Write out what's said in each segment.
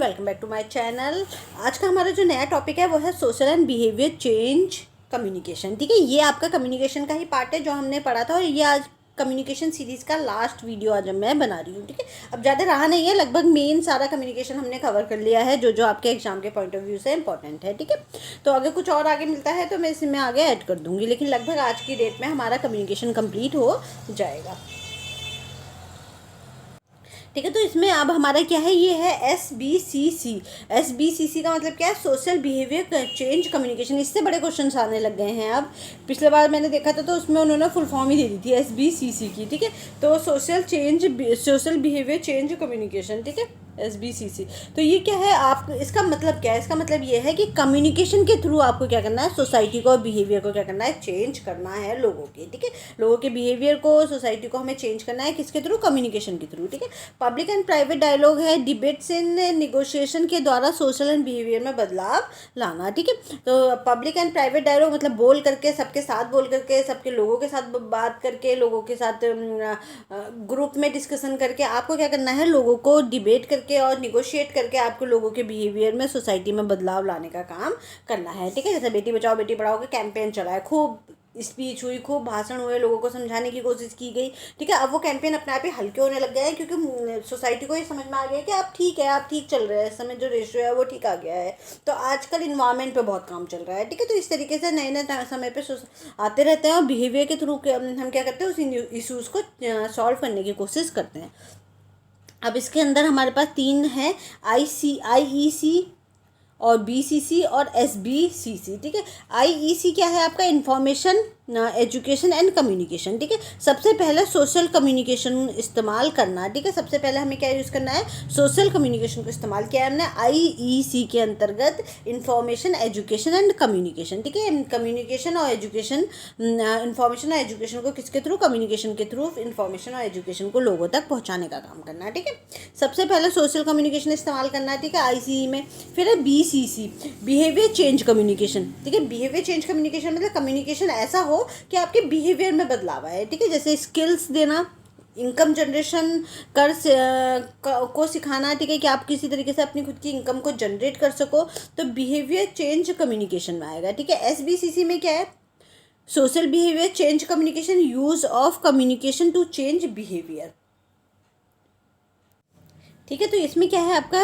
Welcome back to my channel. आज का हमारा जो नया टॉपिक है वो है social and behaviour change communication. ठीक है, ये आपका कम्युनिकेशन का ही पार्ट है जो हमने पढ़ा था और ये आज कम्युनिकेशन सीरीज़ का लास्ट वीडियो आज मैं बना रही हूँ। ठीक है, अब ज़्यादा रहा नहीं है, लगभग मेन सारा कम्युनिकेशन हमने कवर कर लिया है जो जो आपके एग्जाम के पॉइंट ऑफ व्यू से इंपॉर्टेंट है। ठीक है, तो अगर कुछ और आगे मिलता है तो मैं इसमें आगे ऐड कर दूँगी, लेकिन लगभग आज की डेट में हमारा कम्युनिकेशन कंप्लीट हो जाएगा। ठीक है, तो इसमें अब हमारा क्या है, ये है SBCC। SBCC का मतलब क्या है, सोशल बिहेवियर चेंज कम्युनिकेशन। इससे बड़े क्वेश्चंस आने लग गए हैं अब। पिछले बार मैंने देखा था तो उसमें उन्होंने फुल फॉर्म ही दे दी थी SBCC की। ठीक है, तो सोशल बिहेवियर चेंज कम्युनिकेशन। ठीक है, SBCC। तो ये क्या है, आप इसका मतलब क्या है, इसका मतलब ये है कि कम्युनिकेशन के थ्रू आपको क्या करना है, सोसाइटी को और बिहेवियर को क्या करना है, चेंज करना है लोगों के। ठीक है, लोगों के बिहेवियर को, सोसाइटी को हमें चेंज करना है किसके थ्रू, कम्युनिकेशन के थ्रू। ठीक है, पब्लिक एंड प्राइवेट डायलॉग है, डिबेट्स इन निगोशिएशन के द्वारा सोशल एंड बिहेवियर में बदलाव लाना। ठीक है, तो पब्लिक एंड प्राइवेट डायलॉग मतलब बोल करके, सबके साथ बोल करके, सबके लोगों के साथ बात करके, लोगों के साथ ग्रुप में डिस्कशन करके आपको क्या करना है, लोगों को डिबेट करके और निगोशिएट करके आपको लोगों के बिहेवियर में, सोसाइटी में बदलाव लाने का काम करना है। ठीक है, जैसे बेटी बचाओ बेटी पढ़ाओ का कैंपेन चला है, खूब स्पीच हुई, खूब भाषण हुए, लोगों को समझाने की कोशिश की गई। ठीक है, अब वो कैंपेन अपने आप ही हल्के होने लग गए हैं क्योंकि सोसाइटी को ये समझ में आ गया है कि आप ठीक है, आप ठीक चल रहे हैं, इस समय जो रेशियो है वो ठीक आ गया है। तो आजकल इन्वायरमेंट पे बहुत काम चल रहा है। ठीक है, तो इस तरीके से नए नए समय पे आते रहते हैं और बिहेवियर के थ्रू हम क्या करते हैं, उस इशूज़ को सॉल्व करने की कोशिश करते हैं। अब इसके अंदर हमारे पास 3 हैं, IEC और BCC और SBCC। ठीक है, IEC क्या है आपका, इंफॉर्मेशन एजुकेशन एंड कम्युनिकेशन। ठीक है, सबसे पहले सोशल कम्युनिकेशन इस्तेमाल करना। ठीक है, सबसे पहले हमें क्या यूज़ करना है, सोशल कम्युनिकेशन को इस्तेमाल किया है हमने IEC के अंतर्गत, इंफॉर्मेशन एजुकेशन एंड कम्युनिकेशन। ठीक है, कम्युनिकेशन और एजुकेशन, इंफॉर्मेशन और एजुकेशन को किसके थ्रू, कम्युनिकेशन के थ्रू इंफॉर्मेशन और एजुकेशन को लोगों तक पहुँचाने का काम करना है। ठीक है, सबसे पहले सोशल कम्युनिकेशन इस्तेमाल करना है। ठीक है, ICE में। फिर है BCC, बिहेवियर चेंज कम्युनिकेशन। ठीक है, बिहेवियर चेंज कम्युनिकेशन मतलब कम्युनिकेशन ऐसा हो कि आपके बिहेवियर में बदलाव आए। ठीक है, जैसे स्किल्स देना, इनकम जनरेशन को सिखाना। ठीक है, कि आप किसी तरीके से अपनी खुद की इनकम को जनरेट कर सको, तो बिहेवियर चेंज कम्युनिकेशन में आएगा। ठीक है, SBCC में क्या है, social behaviour change communication, use of communication to change behaviour. ठीक है, तो इसमें क्या है आपका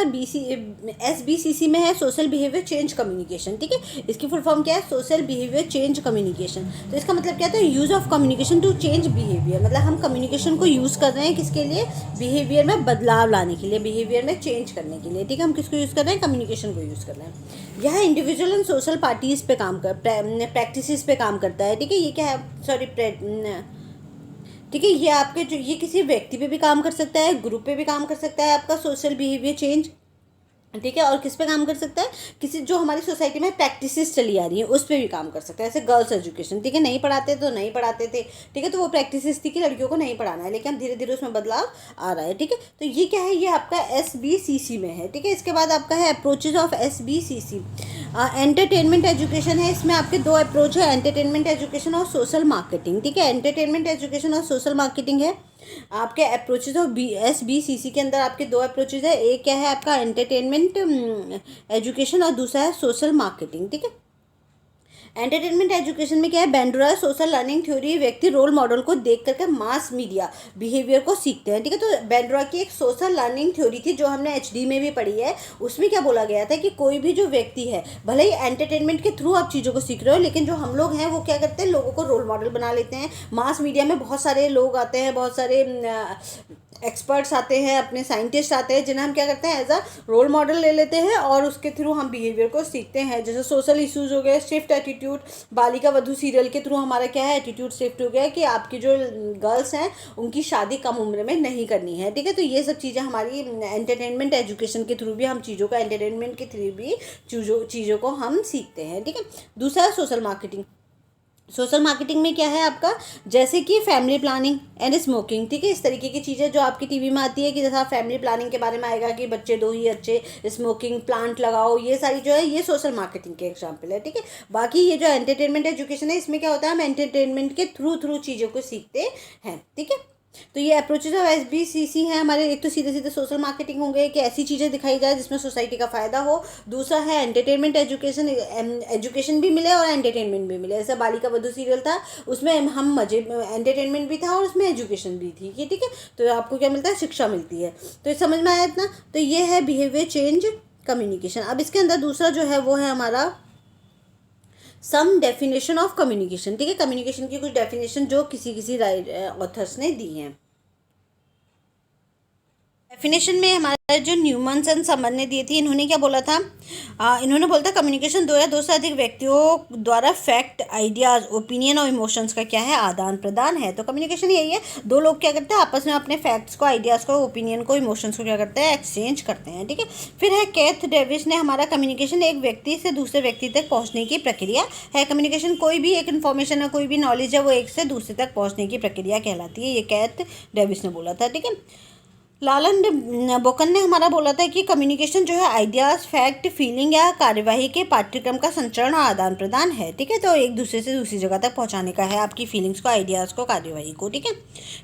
SBCC में है सोशल बिहेवियर चेंज कम्युनिकेशन। ठीक है, इसकी फुल फॉर्म क्या है, सोशल बिहेवियर चेंज कम्युनिकेशन। तो इसका मतलब क्या था, use of communication to change behaviour, मतलब हम कम्युनिकेशन को यूज़ कर रहे हैं किसके लिए, बिहेवियर में बदलाव लाने के लिए, बिहेवियर में चेंज करने के लिए। ठीक है, हम किसको यूज़ कर रहे हैं, कम्युनिकेशन को यूज़ कर रहे हैं। यह इंडिविजुअल एंड सोशल पार्टीज़ पे काम कर, प्रैक्टिसेस पे काम करता है। ठीक है, ये क्या है, ठीक है, ये आपके जो, ये किसी व्यक्ति पे भी काम कर सकता है, ग्रुप पे भी काम कर सकता है आपका सोशल बिहेवियर चेंज। ठीक है, और किस पे काम कर सकता है, किसी जो हमारी सोसाइटी में प्रैक्टिसेस चली आ रही हैं उस पे भी काम कर सकता है। जैसे गर्ल्स एजुकेशन, ठीक है, नहीं पढ़ाते तो नहीं पढ़ाते थे। ठीक है, तो वो प्रैक्टिसेस थी कि लड़कियों को नहीं पढ़ाना है, लेकिन धीरे धीरे उसमें बदलाव आ रहा है। ठीक है, तो ये क्या है, ये आपका SBCC में है। ठीक है, इसके बाद आपका है approaches of SBCC। Entertainment education है, इसमें आपके 2 अप्रोच है, एंटरटेनमेंट एजुकेशन और सोशल मार्केटिंग। ठीक है, एंटरटेनमेंट एजुकेशन और सोशल मार्केटिंग है आपके अप्रोचेज ऑफ SBCC के अंदर। आपके 2 अप्रोचेज है, एक क्या है आपका एंटरटेनमेंट एजुकेशन और दूसरा है सोशल मार्केटिंग। ठीक है, एंटरटेनमेंट एजुकेशन में क्या है, बेंडोरा सोशल लर्निंग थ्योरी, व्यक्ति रोल मॉडल को देख करके मास मीडिया बिहेवियर को सीखते हैं। ठीक है, तो बेंडोरा की एक सोशल लर्निंग थ्योरी थी जो हमने HD में भी पढ़ी है। उसमें क्या बोला गया था कि कोई भी जो व्यक्ति है, भले ही एंटरटेनमेंट के थ्रू आप चीज़ों को सीख रहे हो, लेकिन जो हम लोग हैं वो क्या करते हैं, लोगों को रोल मॉडल बना लेते हैं। मास मीडिया में बहुत सारे लोग आते हैं, बहुत सारे एक्सपर्ट्स आते हैं, अपने साइंटिस्ट आते हैं, जिन्हें हम क्या करते हैं, एज अ रोल मॉडल ले लेते हैं और उसके थ्रू हम बिहेवियर को सीखते हैं। जैसे सोशल इश्यूज हो गए, shift attitude, Balika Vadhu serial के थ्रू हमारा क्या है, एटीट्यूड शिफ्ट हो गया कि आपकी जो गर्ल्स हैं उनकी शादी कम उम्र में नहीं करनी है। ठीक है, तो ये सब चीज़ें हमारी एंटरटेनमेंट एजुकेशन के थ्रू भी हम चीज़ों का, एंटरटेनमेंट के थ्रू भी चीज़ों को हम सीखते हैं। ठीक है, दूसरा सोशल मार्केटिंग। सोशल मार्केटिंग में क्या है आपका, जैसे कि फैमिली प्लानिंग एंड स्मोकिंग। ठीक है, इस तरीके की चीज़ें जो आपकी टीवी में आती है कि जैसा फैमिली प्लानिंग के बारे में आएगा कि बच्चे दो ही अच्छे, स्मोकिंग, प्लांट लगाओ, ये सारी जो है ये सोशल मार्केटिंग के एग्जाम्पल है। ठीक है, बाकी ये जो एंटरटेनमेंट एजुकेशन है इसमें क्या होता है, हम एंटरटेनमेंट के थ्रू चीज़ों को सीखते हैं। ठीक है, तो ये अप्रोचेज ऑफ SBCC हैं हमारे। एक तो सीधे सीधे सोशल मार्केटिंग होंगे कि ऐसी चीज़ें दिखाई जाए जिसमें सोसाइटी का फ़ायदा हो। दूसरा है एंटरटेनमेंट, एजुकेशन, एजुकेशन भी मिले और एंटरटेनमेंट भी मिले। जैसे बालिका वधू सीरियल था, उसमें हम मजे, एंटरटेनमेंट भी था और उसमें एजुकेशन भी थी कि ठीक है, तो आपको क्या मिलता है, शिक्षा मिलती है। तो ये समझ में आया इतना। तो ये है बिहेवियर चेंज कम्युनिकेशन। अब इसके अंदर दूसरा जो है वो है हमारा सम डेफिनेशन ऑफ कम्युनिकेशन। ठीक है, कम्युनिकेशन की कुछ डेफिनेशन जो किसी किसी ऑथर्स ने दी हैं। डेफिनेशन में हमारा जो न्यूमन्स एंड समर ने दिए थी, इन्होंने क्या बोला था, इन्होंने बोला था कम्युनिकेशन दो या दो से अधिक व्यक्तियों द्वारा फैक्ट, आइडियाज, ओपिनियन और इमोशंस का क्या है, आदान प्रदान है। तो कम्युनिकेशन यही है, दो लोग क्या करते हैं, आपस में अपने फैक्ट्स को, आइडियाज़ को, ओपिनियन को, इमोशंस को क्या करते हैं, एक्सचेंज करते हैं। ठीक है। फिर है केथ डेविस ने हमारा कम्युनिकेशन एक व्यक्ति से दूसरे व्यक्ति तक पहुँचने की प्रक्रिया है। कम्युनिकेशन कोई भी एक इन्फॉर्मेशन है, कोई भी नॉलेज है, वो एक से दूसरे तक पहुँचने की प्रक्रिया कहलाती है। ये केथ डेविस ने बोला था। ठीक है। लालन बोकन ने हमारा बोला था कि कम्युनिकेशन जो है आइडियाज़, फैक्ट, फीलिंग या कार्यवाही के पाठ्यक्रम का संचरण और आदान प्रदान है। ठीक है, तो एक दूसरे से दूसरी जगह तक पहुंचाने का है, आपकी फीलिंग्स को, आइडियाज़ को, कार्यवाही को। ठीक है।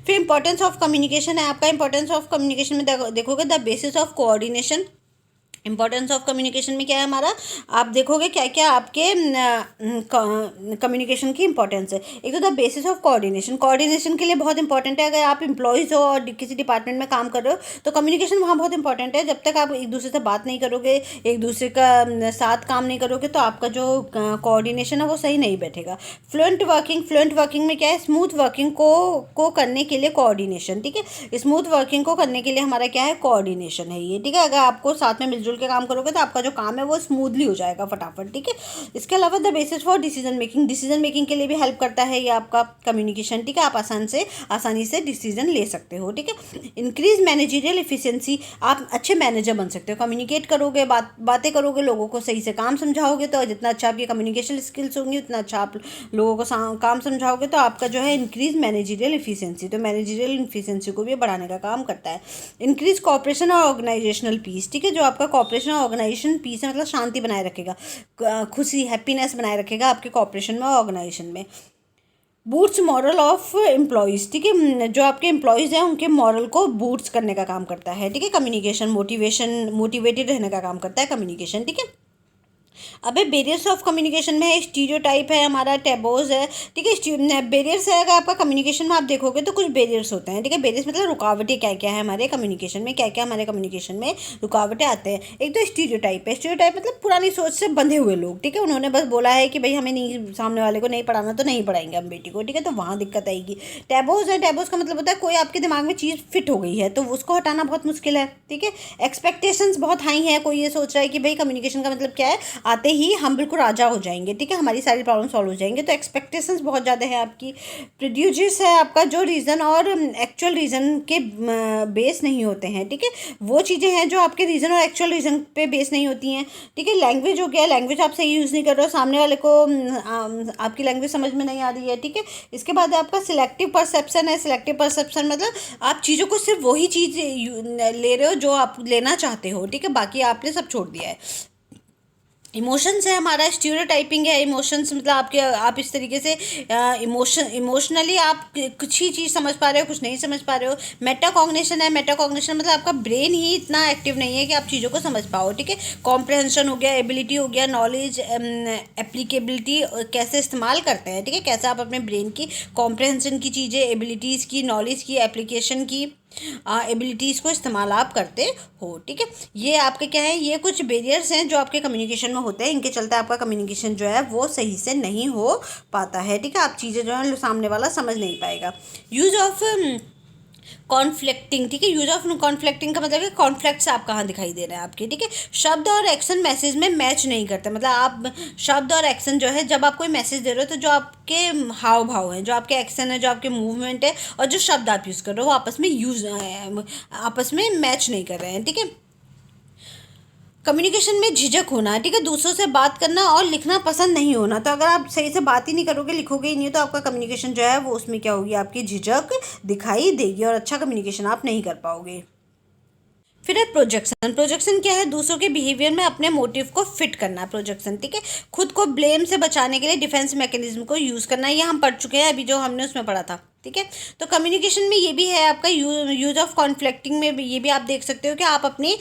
फिर इंपॉर्टेंस ऑफ कम्युनिकेशन है आपका। इंपॉर्टेंस ऑफ कम्युनिकेशन में देखोगे the basis of coordination. Importance of communication में क्या है हमारा, आप देखोगे क्या क्या आपके कम्युनिकेशन की इंपॉर्टेंस है। एक तो the basis of coordination, coordination के लिए बहुत इंपॉर्टेंट है। अगर आप एम्प्लॉयज़ हो और किसी डिपार्टमेंट में काम कर रहे हो तो कम्युनिकेशन वहाँ बहुत इंपॉर्टेंट है। जब तक आप एक दूसरे से बात नहीं करोगे, एक दूसरे का साथ काम नहीं करोगे, तो आपका जो कोऑर्डिनेशन है वो सही नहीं बैठेगा। फ्लुएंट वर्किंग, फ्लुएंट वर्किंग में क्या है, स्मूथ वर्किंग को करने के लिए कोऑर्डिनेशन। ठीक है, स्मूथ वर्किंग को करने के लिए हमारा क्या है, कोऑर्डिनेशन है ये। ठीक है, अगर आपको साथ में मिलजुल के काम करोगे तो आपका जो काम है वो स्मूथली हो जाएगा फटाफट। ठीक है। इसके अलावा the basis for decision making, decision making के लिए भी हेल्प करता है ये आपका कम्युनिकेशन। ठीक है, आप आसानी से डिसीजन ले सकते हो। ठीक है। इंक्रीज मैनेजरियल इफिशियंसी, आप अच्छे मैनेजर बन सकते हो। कम्युनिकेट करोगे, बातें करोगे, लोगों को सही से काम समझाओगे, तो जितना अच्छा आपकी कम्युनिकेशन स्किल्स होंगी उतना अच्छा आप लोगों को काम समझाओगे, तो आपका जो है इंक्रीज मैनेजरियल इफिशियंसी, तो मैनेजरियल इफिशियंसी को भी बढ़ाने का काम करता है। इंक्रीज कॉपरेशन और ऑर्गेनाइजेशनल पीस। ठीक है, जो आपका कॉपरेशन और ऑर्गेनाइजेशन पीस है, मतलब शांति बनाए रखेगा, खुशी, हैप्पीनेस बनाए रखेगा आपके कॉपरेशन में और ऑर्गेनाइजेशन में। Boots moral of employees. ठीक है, जो आपके एम्प्लॉयज़ हैं उनके मॉरल को बूट्स करने का काम करता है। ठीक है, कम्युनिकेशन मोटिवेटेड रहने का काम करता है कम्युनिकेशन। ठीक है। अबे बेरियर्स ऑफ कम्युनिकेशन में है, स्टीरियोटाइप है हमारा, टैबोज है। ठीक है, बेरियर्स है, अगर आपका कम्युनिकेशन में आप देखोगे तो कुछ बेरियर्स होते हैं। ठीक है, बेरियर्स मतलब रुकावटें क्या क्या है हमारे कम्युनिकेशन में, क्या क्या हमारे कम्युनिकेशन में रुकावटें आते हैं। एक तो स्टीरियोटाइप है, स्टीरियोटाइप मतलब पुरानी सोच से बंधे हुए लोग। ठीक है, उन्होंने बस बोला है कि भाई हमें नहीं, सामने वाले को नहीं पढ़ाना तो नहीं पढ़ाएंगे हम बेटी को। ठीक है, तो वहाँ दिक्कत आएगी। टैबोज है, टैबोज का मतलब होता है कोई आपके दिमाग में चीज़ फिट हो गई है तो उसको हटाना बहुत मुश्किल है। ठीक है। एक्सपेक्टेशंस बहुत हाई है, कोई ये सोच रहा है कि भाई कम्युनिकेशन का मतलब क्या है, आते ही हम बिल्कुल राजा हो जाएंगे। ठीक है, हमारी सारी प्रॉब्लम सॉल्व हो जाएंगे, तो एक्सपेक्टेशंस बहुत ज़्यादा है आपकी। प्रोड्यूस है आपका, जो रीज़न और एक्चुअल रीज़न के बेस नहीं होते हैं। ठीक है, वो चीज़ें हैं जो आपके रीज़न और एक्चुअल रीज़न पे बेस नहीं होती हैं। ठीक है। लैंग्वेज हो गया, लैंग्वेज आप सही यूज़ नहीं कर रहे हो, सामने वाले को आपकी लैंग्वेज समझ में नहीं आ रही है। ठीक है। इसके बाद आपका सिलेक्टिव परसेप्शन है। सिलेक्टिव परसेप्शन मतलब आप चीज़ों को सिर्फ वही चीज़ ले रहे हो जो आप लेना चाहते हो। ठीक है, बाकी आपने सब छोड़ दिया है। इमोशंस है हमारा, स्टीरियोटाइपिंग है। इमोशंस मतलब आप इस तरीके से इमोशनली आप कुछ ही चीज़ समझ पा रहे हो, कुछ नहीं समझ पा रहे हो। मेटाकॉग्निशन है। मेटाकॉग्निशन मतलब आपका ब्रेन ही इतना एक्टिव नहीं है कि आप चीज़ों को समझ पाओ। ठीक है। कॉम्प्रहेंशन हो गया, एबिलिटी हो गया, नॉलेज, एप्लीकेबिलिटी, कैसे इस्तेमाल करते हैं। ठीक है, कैसे आप अपने ब्रेन की कॉम्प्रहेंशन की चीज़ें, एबिलिटीज़ की, नॉलेज की, एप्लीकेशन की एबिलिटीज़ को इस्तेमाल आप करते हो। ठीक है, ये आपके क्या है, ये कुछ बैरियर्स हैं जो आपके कम्युनिकेशन में होते हैं, इनके चलते आपका कम्युनिकेशन जो है वो सही से नहीं हो पाता है। ठीक है, आप चीज़ें जो है सामने वाला समझ नहीं पाएगा। Use of conflicting. ठीक है, यूज ऑफ कॉन्फ्लिक्टिंग का मतलब है कॉन्फ्लिक्ट्स आप कहाँ दिखाई दे रहे हैं आपके। ठीक है, शब्द और एक्शन मैसेज में मैच नहीं करते। मतलब आप शब्द और एक्शन जो है, जब आप कोई मैसेज दे रहे हो तो जो आपके हाव भाव हैं, जो आपके एक्शन है, जो आपके मूवमेंट है और जो शब्द आप यूज़ कर रहे हो वो आपस में मैच नहीं कर रहे हैं। ठीक है। कम्युनिकेशन में झिझक होना। ठीक है, दूसरों से बात करना और लिखना पसंद नहीं होना। तो अगर आप सही से बात ही नहीं करोगे, लिखोगे ही नहीं, तो आपका कम्युनिकेशन जो है वो उसमें क्या होगी, आपकी झिझक दिखाई देगी और अच्छा कम्युनिकेशन आप नहीं कर पाओगे। फिर है प्रोजेक्शन। प्रोजेक्शन क्या है, दूसरों के बिहेवियर में अपने मोटिव को फिट करना। प्रोजेक्शन। ठीक है, खुद को ब्लेम से बचाने के लिए डिफेंस मैकेनिज्म को यूज़ करना। ये हम पढ़ चुके हैं अभी, जो हमने उसमें पढ़ा था ठीक है। तो कम्युनिकेशन में ये भी है आपका यूज ऑफ कॉन्फ्लिक्टिंग में भी, ये भी आप देख सकते हो कि आप अपनी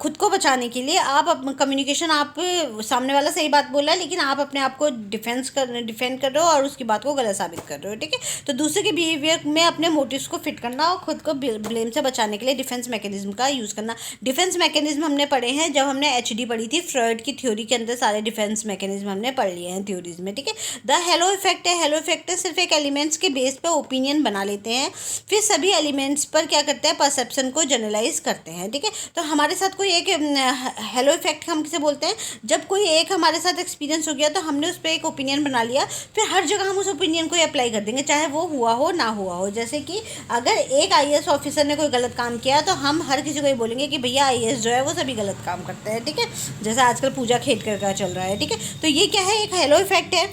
खुद को बचाने के लिए आप कम्युनिकेशन, आप सामने वाला सही बात बोल रहा है लेकिन आप अपने आप को डिफेंड कर रहे हो और उसकी बात को गलत साबित कर रहे हो, ठीक है। तो दूसरे के बिहेवियर में अपने मोटिव्स को फिट करना और खुद को ब्लेम से बचाने के लिए डिफेंस मैकेनिज्म का यूज़ करना। डिफेंस मैकेनिज्म हमने पढ़े हैं जब हमने एचडी पढ़ी थी, फ्रॉइड की थ्योरी के अंदर सारे डिफेंस मैकेनिज्म हमने पढ़ लिए हैं थ्योरीज में, ठीक है। द हेलो इफेक्ट है, हेलो इफेक्ट है सिर्फ एक एलिमेंट्स के बेस पे ओपिनियन बना लेते हैं, फिर सभी एलिमेंट्स पर क्या करते हैं, परसेप्शन को जनरलाइज करते हैं, ठीक है। तो हमारे साथ कोई एक हेलो इफेक्ट हम किसे बोलते हैं, जब कोई एक हमारे साथ एक्सपीरियंस हो गया तो हमने उस पर एक ओपिनियन बना लिया, फिर हर जगह हम उस ओपिनियन को अप्लाई कर देंगे चाहे वो हुआ हो ना हुआ हो। जैसे कि अगर एक आईएएस ऑफिसर ने कोई गलत काम किया तो हम हर किसी को ये बोलेंगे कि भैया आईएएस जो है वो सभी गलत काम करते हैं, ठीक है। जैसे आजकल पूजा खेतकर का चल रहा है, ठीक है। तो ये क्या है, एक हेलो इफेक्ट है।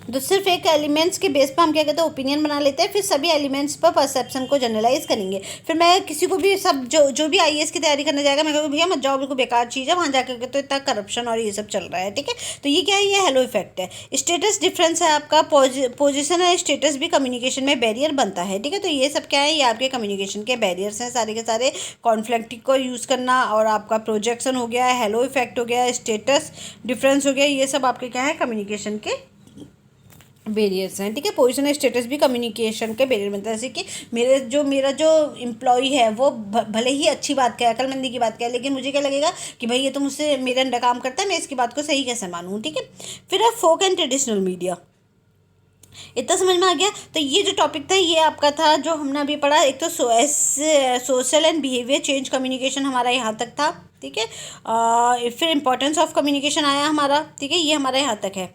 तो सिर्फ एक एलिमेंट्स के बेस पर हम क्या कहते हैं, ओपिनियन बना लेते हैं, फिर सभी एलिमेंट्स पर परसेप्शन को जनरलाइज करेंगे। फिर मैं किसी को भी सब जो भी आईएएस की तैयारी करने जाएगा मैं कहूँगी भैया मत जाओ, बिल्कुल बेकार चीज़ है, वहाँ जाकर के तो इतना करप्शन और ये सब चल रहा है, ठीक है। तो ये क्या है, ये हेलो इफेक्ट है। स्टेटस डिफरेंस है आपका, पोजिशन है, स्टेटस भी कम्युनिकेशन में बैरियर बनता है, ठीक है। तो ये सब क्या है, ये आपके कम्युनिकेशन के बैरियर्स हैं सारे के सारे। कॉन्फ्लिक्ट को यूज़ करना और आपका प्रोजेक्शन हो गया, हेलो इफेक्ट हो गया, स्टेटस डिफरेंस हो गया, ये सब आपके क्या है, कम्युनिकेशन के बैरियर्स हैं, ठीक है। पोजीशन स्टेटस भी कम्युनिकेशन के बैरियर बनता है। जैसे कि मेरा जो एम्प्लॉई है वो भले ही अच्छी बात क्या है, अक्लमंदी की बात क्या है, लेकिन मुझे क्या लगेगा कि भाई ये तो मुझसे मेरे अंडर काम करता है, मैं इसकी बात को सही कैसे मानूँ, ठीक है। फिर है फोक एंड ट्रेडिशनल मीडिया, इतना समझ में आ गया। तो ये जो टॉपिक था ये आपका था जो हमने अभी पढ़ा। एक तो social and behaviour change communication हमारा यहाँ तक था, ठीक है। फिर इंपॉर्टेंस ऑफ कम्युनिकेशन आया हमारा, ठीक है, ये हमारा यहाँ तक है,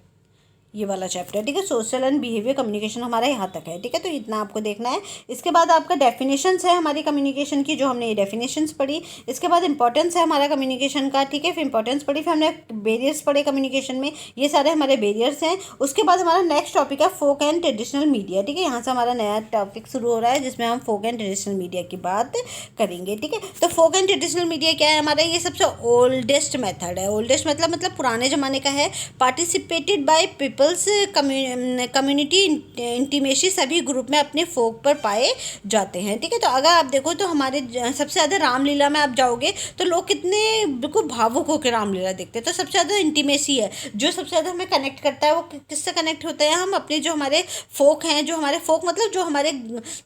ये वाला चैप्टर, ठीक है। सोशल एंड बिहेवियर कम्युनिकेशन हमारा यहाँ तक है, ठीक है। तो इतना आपको देखना है। इसके बाद आपका डेफिनेशंस है हमारी कम्युनिकेशन की, जो हमने ये डेफिनेशंस पढ़ी। इसके बाद इंपॉर्टेंस है हमारा कम्युनिकेशन का, ठीक है। फिर इंपॉर्टेंस पढ़ी, फिर हमने बैरियर्स पढ़े कम्युनिकेशन में, ये सारे हमारे बैरियर्स हैं। उसके बाद हमारा नेक्स्ट टॉपिक है फोक एंड ट्रेडिशनल मीडिया, ठीक है। यहाँ से हमारा नया टॉपिक शुरू हो रहा है जिसमें हम फोक एंड ट्रेडिशनल मीडिया की बात करेंगे, ठीक है। तो फोक एंड ट्रेडिशनल मीडिया क्या है हमारा, ये सबसे ओल्डेस्ट मेथड है। ओल्डेस्ट मतलब पुराने ज़माने का है। Participated by peoples community intimacy, सभी ग्रुप में अपने फोक पर पाए जाते हैं, ठीक है। तो अगर आप देखो तो हमारे सबसे ज़्यादा रामलीला में आप जाओगे तो लोग कितने बिल्कुल भावुक होकर रामलीला देखते हैं। तो सबसे ज़्यादा इंटीमेसी है, जो सबसे ज़्यादा हमें कनेक्ट करता है वो किससे कनेक्ट होते हैं, हम अपने जो हमारे फोक हैं, जो हमारे फोक मतलब जो हमारे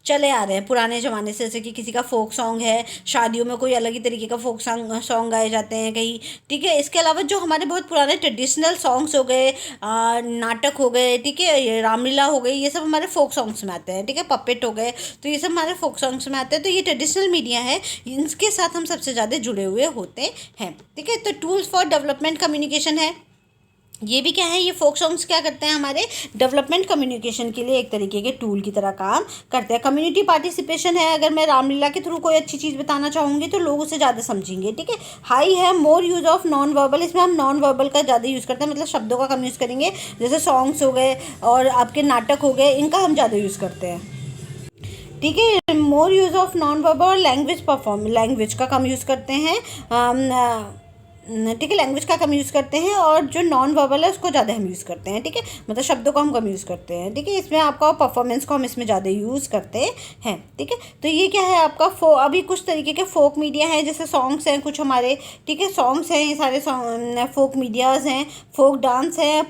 चले आ रहे हैं पुराने ज़माने से। जैसे कि किसी का फोक सॉन्ग है, शादियों में कोई अलग ही तरीके का फोक सॉन्ग गाए जाते हैं कहीं, ठीक है। इसके अलावा जो हमारे बहुत पुराने ट्रेडिशनल सॉन्ग्स हो गए, नाटक हो गए, ठीक है, ये रामलीला हो गई, ये सब हमारे फोक सॉन्ग्स में आते हैं, ठीक है। पपेट हो गए, तो ये सब हमारे फोक सॉन्ग्स में आते हैं। तो ये ट्रेडिशनल मीडिया है, इनके साथ हम सबसे ज़्यादा जुड़े हुए होते हैं, ठीक है। तो टूल्स फॉर डेवलपमेंट कम्युनिकेशन है, ये भी क्या है, ये फोक सॉन्ग्स क्या करते हैं, हमारे डेवलपमेंट कम्युनिकेशन के लिए एक तरीके के टूल की तरह काम करते हैं। कम्युनिटी पार्टिसिपेशन है, अगर मैं रामलीला के थ्रू कोई अच्छी चीज़ बताना चाहूँगी तो लोग उसे ज़्यादा समझेंगे, ठीक है। हाई है, मोर यूज़ ऑफ नॉन वर्बल, इसमें हम नॉन वर्बल का ज़्यादा यूज़ करते हैं, मतलब शब्दों का कम यूज़ करेंगे। जैसे सॉन्ग्स हो गए और आपके नाटक हो गए, इनका हम ज़्यादा यूज़ करते हैं, ठीक है। मोर यूज़ ऑफ नॉन वर्बल और लैंग्वेज का कम यूज़ करते हैं, ठीक है। लैंग्वेज का कम यूज़ करते हैं और जो नॉन वर्बल है उसको ज़्यादा हम यूज़ करते हैं, ठीक है। मतलब शब्दों को हम कम यूज़ करते हैं, ठीक है। इसमें आपका परफॉर्मेंस को हम इसमें ज़्यादा यूज़ करते हैं, ठीक है। तो ये क्या है आपका अभी कुछ तरीके के फोक मीडिया हैं, जैसे सॉन्ग्स हैं कुछ हमारे, ठीक है। सॉन्ग्स हैं, ये सारे फोक मीडियाज़ हैं। फोक डांस है,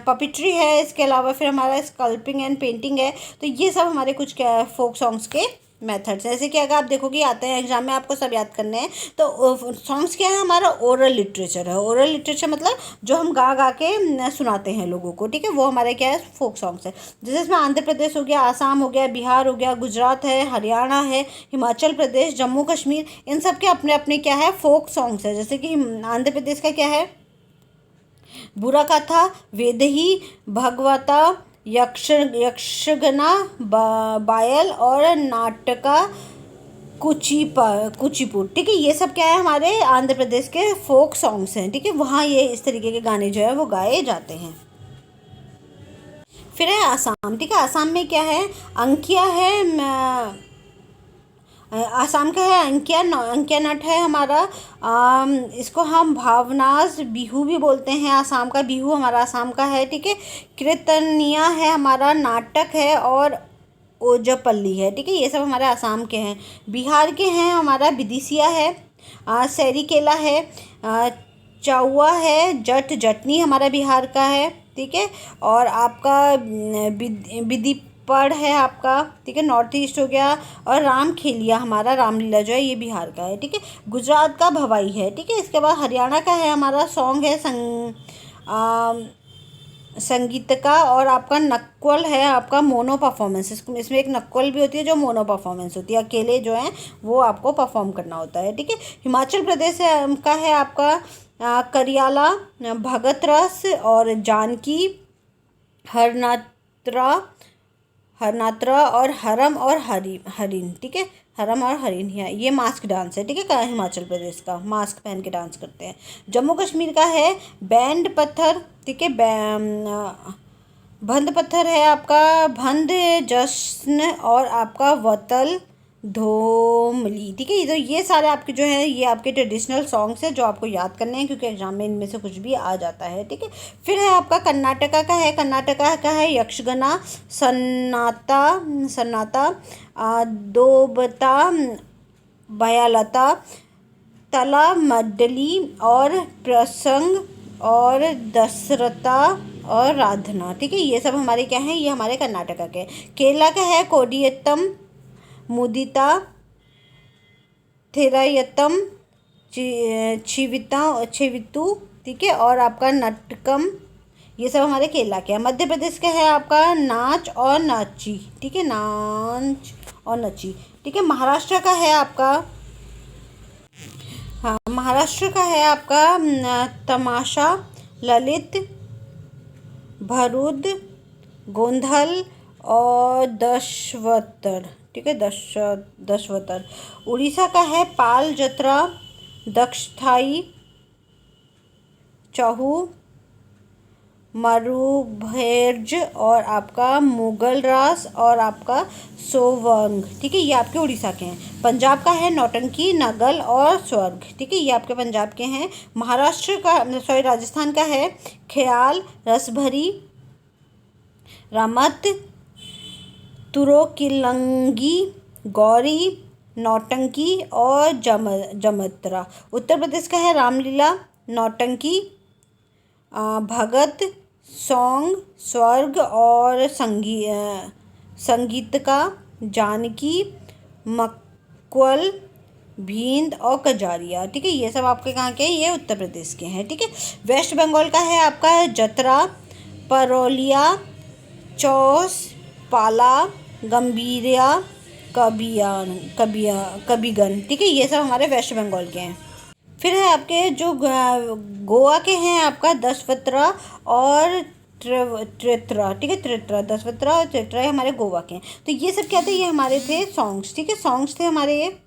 पपिट्री है, इसके अलावा फिर हमारा स्कल्पिंग एंड पेंटिंग है। तो ये सब हमारे कुछ क्या फोक सॉन्ग्स के मेथड्स, जैसे कि अगर आप देखोगे आते हैं एग्जाम में, आपको सब याद करने हैं। तो सॉन्ग्स क्या है, हमारा ओरल लिटरेचर है। ओरल लिटरेचर मतलब जो हम गा गा के सुनाते हैं लोगों को, ठीक है, वो हमारे क्या है, फोक सॉन्ग्स है। जैसे इसमें आंध्र प्रदेश हो गया, आसाम हो गया, बिहार हो गया, गुजरात है, हरियाणा है, हिमाचल प्रदेश, जम्मू कश्मीर, इन सब के अपने अपने क्या है, फोक सॉन्ग्स है। जैसे कि आंध्र प्रदेश का क्या है, बुरा कथा, वेदही, भगवता, यक्षगना, बायल और नाटका, कुचिपुड़, ठीक है। ये सब क्या है, हमारे आंध्र प्रदेश के फोक सॉन्ग्स हैं, ठीक है। वहाँ ये इस तरीके के गाने जो है वो गाए जाते हैं। फिर है आसाम, ठीक है। आसाम में क्या है, अंकिया है, आसाम का है अंकिया अंकिया नट है हमारा। इसको हम भावनाज बिहू भी बोलते हैं। आसाम का बिहू हमारा आसाम का है, ठीक है। कीर्तनिया है हमारा, नाटक है, और ओजपल्ली है, ठीक है। ये सब हमारे आसाम के हैं। बिहार के हैं हमारा विदिशिया है, सैरीकेला है, चौवा है, जटनी हमारा बिहार का है, ठीक है। और आपका विदिपड़ है आपका, ठीक है, नॉर्थ ईस्ट हो गया। और रामखेलिया हमारा, रामलीला जो है ये बिहार का है, ठीक है। गुजरात का भवाई है, ठीक है। इसके बाद हरियाणा का है हमारा, सॉन्ग है संगीत का। और आपका नक्वल है आपका, मोनो परफॉर्मेंस। इसमें एक नक्वल भी होती है जो मोनो परफॉर्मेंस होती है, अकेले जो है वो आपको परफॉर्म करना होता है, ठीक है। हिमाचल प्रदेश का है आपका करियाला, भगत रस, और जानकी, हरनात्रा और हरम और हरिन, ठीक है। हरम और हरिन है, ये मास्क डांस है, ठीक है। हिमाचल प्रदेश का मास्क पहन के डांस करते हैं। जम्मू कश्मीर का है बैंड पत्थर, ठीक है। भंद पत्थर है आपका, भंद जश्न, और आपका वतल धोमली, ठीक है। तो ये सारे आपके जो है ये आपके ट्रेडिशनल सॉन्ग्स हैं जो आपको याद करने हैं, क्योंकि एग्जाम में इनमें से कुछ भी आ जाता है, ठीक है। फिर है आपका कर्नाटका का है। कर्नाटका का है यक्षगना, सन्नाटा सन्नाटा, दोबता, भयालता, तला मड्डली, और प्रसंग, और दशरथा, और राधना, ठीक है। ये सब हमारे क्या हैं, ये हमारे कर्नाटका के। केरला का है कोडियत्तम, मुदिता, थिरायत्तम, छिवितु, ठीक है। और आपका नटकम, ये सब हमारे केरला के हैं। मध्य प्रदेश का है आपका नाच और नाची, ठीक है, नाच और नची, ठीक है। महाराष्ट्र का है आपका, हाँ, महाराष्ट्र का है आपका तमाशा, ललित, भरुद, गोंधल, और दशवतर, ठीक है, दशवतर। उड़ीसा का है पाल जत्रा, दक्षथाई, चहू, मरुभेर्ज, और आपका मुगल रास, और आपका सोवंग, ठीक है। ये आपके उड़ीसा के हैं। पंजाब का है नौटंकी, नगल, और स्वर्ग, ठीक है। ये आपके पंजाब के हैं। महाराष्ट्र का राजस्थान का है ख्याल, रसभरी, रमत, तुरोकिलंगी, गौरी, नौटंकी, और जमत्रा। उत्तर प्रदेश का है रामलीला, नौटंकी, भगत, सॉन्ग, स्वर्ग, और संगीत का, जानकी, मक्वल, भींद, और कजारिया, ठीक है। ये सब आपके कहाँ के हैं, ये उत्तर प्रदेश के हैं, ठीक है। वेस्ट बंगाल का है आपका जतरा, परोलिया, चौस, पाला, गंभीरिया, कबीगन, ठीक है। ये सब हमारे वेस्ट बंगाल के हैं। फिर है आपके जो गोवा के हैं आपका दशवत्रा और त्रित्रा, ठीक है। त्रित्रा, दशवत्रा और त्रित्रा, ये हमारे गोवा के हैं। तो ये सब क्या थे, ये हमारे थे सॉन्ग्स, ठीक है। सॉन्ग्स थे हमारे ये।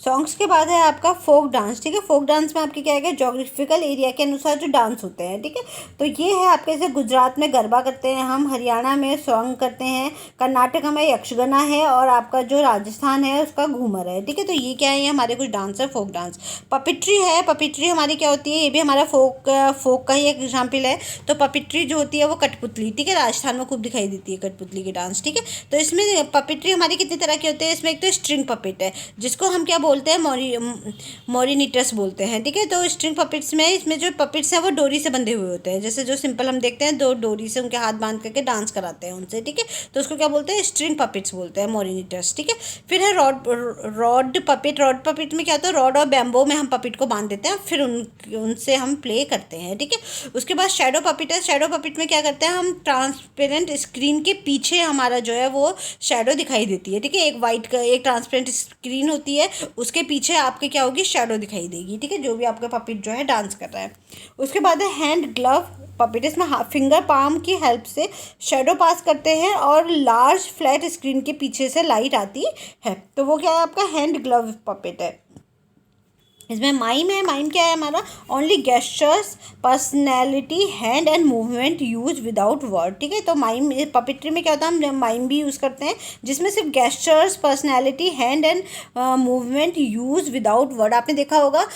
सॉन्ग्स के बाद है आपका फोक डांस, ठीक है। फोक डांस में आपके क्या है, जोग्राफिकल एरिया के अनुसार जो डांस होते हैं, ठीक है। तो ये है आपके, जैसे गुजरात में गरबा करते हैं हम, हरियाणा में सॉन्ग करते हैं, कर्नाटक में यक्षगना है, और आपका जो राजस्थान है उसका घूमर है, ठीक है। तो ये क्या है, ये हमारे कुछ डांस है, फोक डांस। पपिट्री है, पपिट्री हमारी क्या होती है, ये भी हमारा फोक का ही एक एग्जाम्पल है। तो पपिट्री जो होती है वो कठपुतली, ठीक है, राजस्थान में खूब दिखाई देती है कठपुतली की डांस, ठीक है। तो इसमें पपिट्री हमारी कितनी तरह की होती है, इसमें एक तो स्ट्रिंग पपिट है जिसको हम क्या बोलते हैं, मोरिनीटस बोलते हैं, ठीक है। तो स्ट्रिंग पपिट्स में, इसमें जो पपिट्स हैं वो डोरी से बंधे हुए होते हैं, जैसे जो सिंपल हम देखते हैं, दो डोरी से उनके हाथ बांध करके डांस कराते हैं उनसे, ठीक है। तो उसको क्या बोलते हैं, स्ट्रिंग पपिट्स बोलते हैं, मोरिनीटस, ठीक है। फिर है रॉड पपिट। रॉड पपिट में क्या होता है, रॉड और बैम्बो में हम पपिट को बांध देते हैं, फिर उनसे हम प्ले करते हैं, ठीक है। उसके बाद शैडो पपिट है। शैडो पपिट में क्या करते हैं हम, ट्रांसपेरेंट स्क्रीन के पीछे हमारा जो है वो शैडो दिखाई देती है, ठीक है। एक ट्रांसपेरेंट स्क्रीन होती है, उसके पीछे आपके क्या होगी, शैडो दिखाई देगी, ठीक है, जो भी आपका पपिट जो है डांस कर रहा है। उसके बाद है हैंड ग्लव पपिट। इसमें फिंगर पाम की हेल्प से शैडो पास करते हैं और लार्ज फ्लैट स्क्रीन के पीछे से लाइट आती है, तो वो क्या है, आपका हैंड ग्लव पपिट है। इसमें माइम है। माइम क्या है हमारा? Only gestures, personality, hand and movement use without word. ठीक है, तो माइम पपेट्री में क्या होता है, हम माइम भी यूज़ करते हैं जिसमें सिर्फ gestures, personality, hand and movement use without word. आपने देखा होगा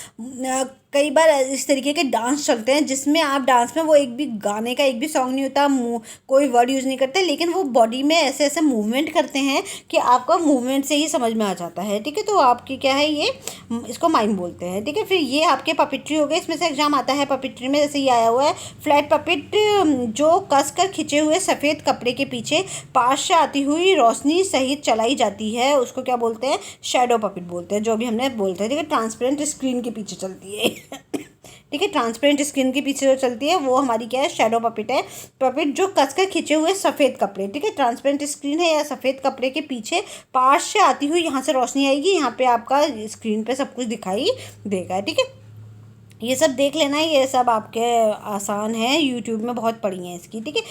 कई बार इस तरीके के डांस चलते हैं जिसमें आप डांस में वो एक भी गाने का एक भी सॉन्ग नहीं होता, कोई वर्ड यूज़ नहीं करते, लेकिन वो बॉडी में ऐसे ऐसे मूवमेंट करते हैं कि आपका मूवमेंट से ही समझ में आ जाता है। ठीक है, तो आपकी क्या है ये, इसको माइम बोलते हैं। ठीक है, फिर ये आपके पपेट्री हो गए। इसमें से एग्जाम आता है पपेट्री में, जैसे ये आया हुआ है फ्लैट पपेट, जो कस कर खिंचे हुए सफ़ेद कपड़े के पीछे पास से आती हुई रोशनी सहित चलाई जाती है, उसको क्या बोलते हैं? शैडो पपेट बोलते हैं, जो भी हमने बोलते हैं। ठीक है, ट्रांसपेरेंट स्क्रीन के पीछे चलती है। ठीक है, ट्रांसपेरेंट स्क्रीन के पीछे जो चलती है वो हमारी क्या है? शैडो पपेट है। पपेट जो कसकर खिंचे हुए सफ़ेद कपड़े, ठीक है, ट्रांसपेरेंट स्क्रीन है या सफ़ेद कपड़े के पीछे पास से आती हुई यहाँ से रोशनी आएगी, यहाँ पे आपका स्क्रीन पे सब कुछ दिखाई देगा। ठीक है, ये सब देख लेना, ये सब आपके आसान है, यूट्यूब में बहुत पड़ी हैं इसकी। ठीक है,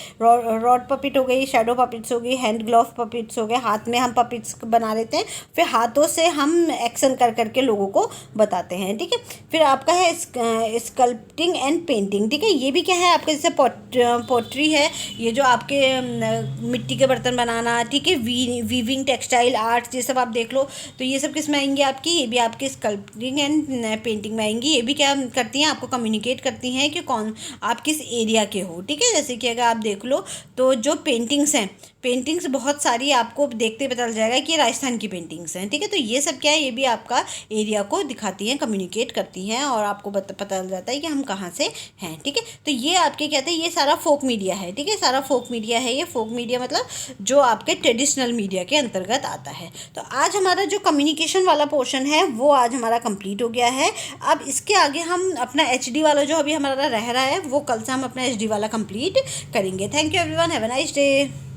रॉड पपिट हो गई, शैडो पपिट्स हो गई, हैंड ग्लोव पपिट्स हो गए, हाथ में हम पपिट्स बना लेते हैं, फिर हाथों से हम एक्शन कर करके लोगों को बताते हैं। ठीक है, फिर आपका है स्कल्पटिंग एंड पेंटिंग। ठीक है, ये भी क्या है आपके, जैसे पोट्री है, ये जो आपके मिट्टी के बर्तन बनाना, ठीक है, वीविंग, टेक्सटाइल आर्ट, ये सब आप देख लो। तो ये सब किस में आएंगे आपकी? ये भी आपके स्कल्पटिंग एंड पेंटिंग में आएंगी। ये भी क्या करती हैं? आपको कम्युनिकेट करती हैं कि कौन आप किस एरिया के हो। ठीक है, जैसे कि अगर आप देख लो तो जो पेंटिंग्स हैं, पेंटिंग्स बहुत सारी आपको देखते पता चल जाएगा कि ये राजस्थान की पेंटिंग्स हैं। ठीक है, तो ये सब क्या है, ये भी आपका एरिया को दिखाती हैं, कम्युनिकेट करती हैं और आपको पता चल जाता है कि हम कहाँ से हैं। ठीक है, तो ये आपके कहते हैं ये सारा फोक मीडिया है। ठीक है, सारा फोक मीडिया है। ये फोक मीडिया मतलब जो आपके ट्रेडिशनल मीडिया के अंतर्गत आता है। तो आज हमारा जो कम्युनिकेशन वाला पोर्शन है वो आज हमारा कंप्लीट हो गया है। अब इसके आगे हम अपना HD वाला जो अभी हमारा रह रहा है वो कल से हम अपना HD वाला कंप्लीट करेंगे। Thank you everyone, have a nice day.